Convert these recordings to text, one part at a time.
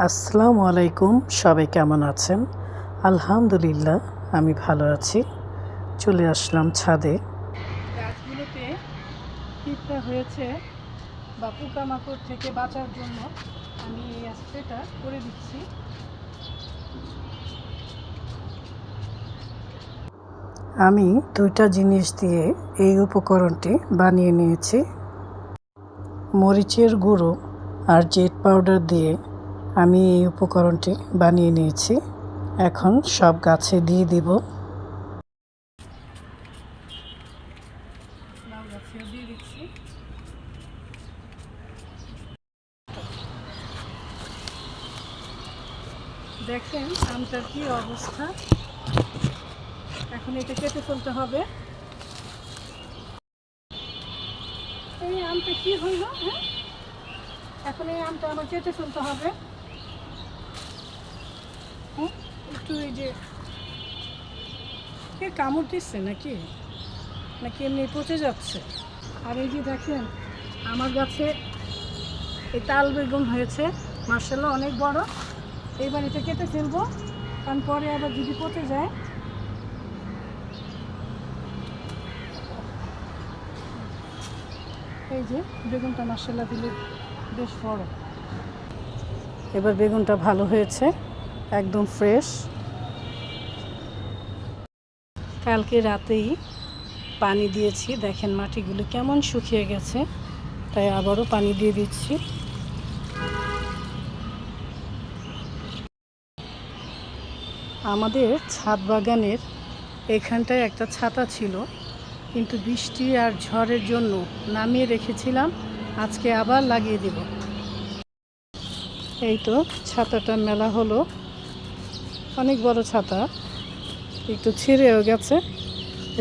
আসসালামু আলাইকুম, সবাই কেমন আছেন? আলহামদুলিল্লাহ, আমি ভালো আছি। চলে আসলাম ছাদে। গাছগুলোতে পিঁপড়া হয়েছে বা পোকামাকড় থেকে বাঁচার জন্য আমি এই স্প্রেটা করে দিচ্ছি। আমি দুইটা জিনিস দিয়ে এই উপকরণটি বানিয়ে নিয়েছি। মরিচের গুঁড়ো আর জেট পাউডার দিয়ে আমি এই উপকরণটি বানিয়ে নিয়েছি। এখন সব গাছে দিয়ে দিব। লাউ গাছেও দিয়ে দিচ্ছি। দেখেন আমটার কি অবস্থা। এখন এটা কেটে ফেলতে হবে। এই আমটা কি হইল? হ্যাঁ, এখন এই আমটা আমার কেটে ফেলতে হবে। একটু এই যে কামড় দিচ্ছে নাকি নাকি এমনি পচে যাচ্ছে। আর এই যে দেখেন আমার গাছে এই তাল বেগুন হয়েছে, মাশাআল্লাহ অনেক বড়। এইবার এটা কেটে ফেলবো, কারণ পরে আবার যদি পচে যায়। এই যে বেগুনটা মাশাআল্লাহ দিলে বেশ বড়। এবার বেগুনটা ভালো হয়েছে, একদম ফ্রেশ। কালকে রাতেই পানি দিয়েছি, দেখেন মাটিগুলো কেমন শুকিয়ে গেছে, তাই আবারও পানি দিয়ে দিচ্ছি। আমাদের ছাদ বাগানের এখানটায় একটা ছাতা ছিল, কিন্তু বৃষ্টি আর ঝড়ের জন্য নামিয়ে রেখেছিলাম, আজকে আবার লাগিয়ে দিব। এই তো ছাতাটা মেলা হলো, অনেক বড় ছাতা, একটু ছিঁড়েও গেছে,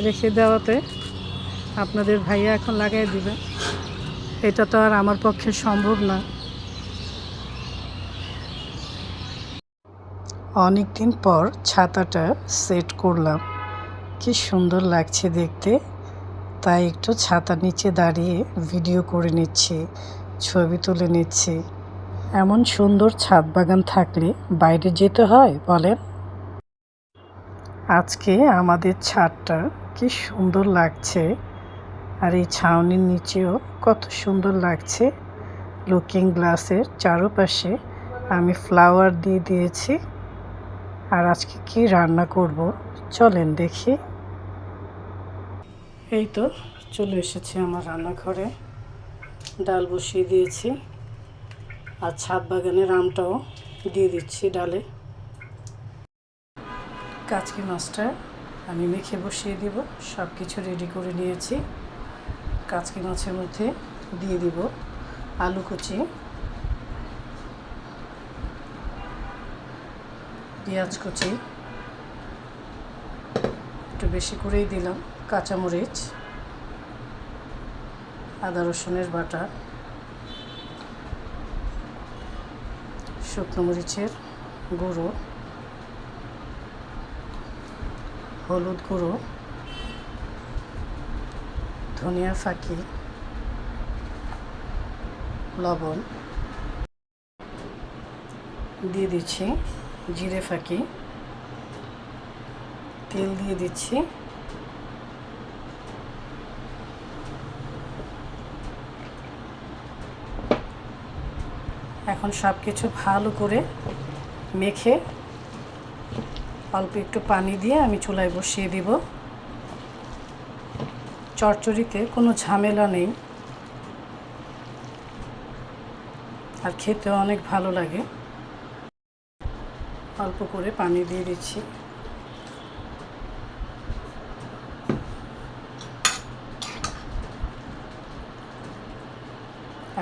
রেখে দেওয়াতে আপনাদের ভাইয়া এখন লাগাই দিবে। এটা তো আর আমার পক্ষে সম্ভব না। অনেক দিন পর ছাতাটা সেট করলাম, কি সুন্দর লাগছে দেখতে। তাই একটু ছাতার নিচে দাঁড়িয়ে ভিডিও করে নিচ্ছি, ছবি তুলে নিচ্ছি। এমন সুন্দর ছাদ বাগান থাকলে বাইরে যেতে হয় বলেন? আজকে আমাদের ছাদটা কি সুন্দর লাগছে, আর এই ছাউনির নিচেও কত সুন্দর লাগছে। লুকিং গ্লাসের চারপাশে আমি ফ্লাওয়ার দিয়ে দিয়েছি। আর আজকে কি রান্না করব চলেন দেখি। এই তো চলে এসেছি আমার রান্নাঘরে, ডাল বসিয়ে দিয়েছি, আর ছাদ বাগানের আমটাও দিয়ে দিচ্ছি ডালে। কাচকি মাছটা আমি মেখে বসিয়ে দিব, সব কিছু রেডি করে নিয়েছি। কাচকি মাছের মধ্যে দিয়ে দিব আলু কুচি, পেঁয়াজ কুচি, একটু বেশি করেই দিলাম, কাঁচামরিচ, আদা রসুনের বাটা, শুকনো মরিচের গুঁড়ো, হলুদ গুঁড়ো, ধনিয়া ফাঁকি, লবণ দিয়ে দিচ্ছি, জিরে ফাঁকি, তেল দিয়ে দিচ্ছি। এখন সব কিছু ভালো করে মেখে অল্প একটু পানি দিয়ে আমি চুলায় বসিয়ে দিব। চচ্চড়িতে কোনো ঝামেলা নেই, আর খেতেও অনেক ভালো লাগে। অল্প করে পানি দিয়ে দিচ্ছি।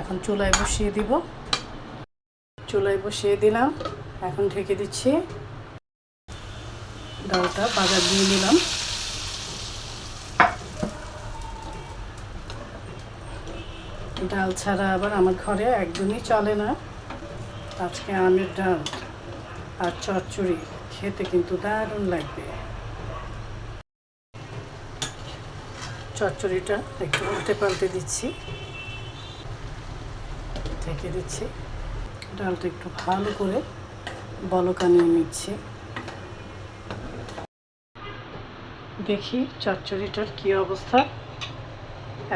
এখন চুলায় বসিয়ে দিব। চুলায় বসিয়ে দিলাম, এখন ঢেকে দিচ্ছি। ডালটা বাগার দিয়ে নিলাম। ডাল ছাড়া আবার আমার ঘরে একদমই চলে না। আজকে আমের ডাল আর চচ্চড়ি খেতে কিন্তু দারুণ লাগবে। চচ্চড়িটা একটু উল্টে পাল্টে দিচ্ছি, ঢেকে দিচ্ছি। ডালটা একটু ভালো করে বলকানিয়ে নিচ্ছি। দেখি চচ্চড়িটার কী অবস্থা।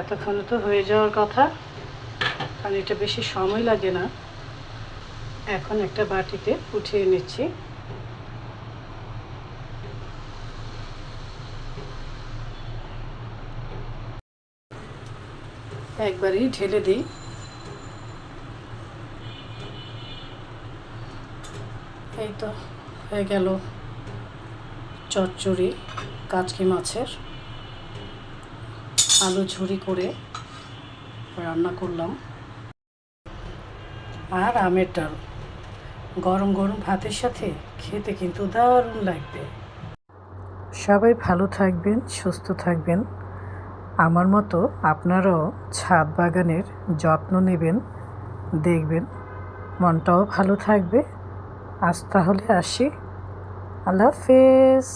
এতক্ষণে তো হয়ে যাওয়ার কথা, কারণ এটা বেশি সময় লাগে না। এখন একটা বাটিতে উঠিয়ে নিচ্ছি। একবারই ঢেলে দিই। এই তো হয়ে গেল চচ্চড়ি কাচকি মাছের। আলু ঝুরি করে রান্না করলাম, আর আমের ডাল গরম গরম ভাতের সাথে খেতে কিন্তু দারুণ লাগবে। সবাই ভালো থাকবেন, সুস্থ থাকবেন। আমার মতো আপনারাও ছাদ বাগানের যত্ন নেবেন, দেখবেন মনটাও ভালো থাকবে। আজ তাহলে আসি, আল্লাহ হাফেজ।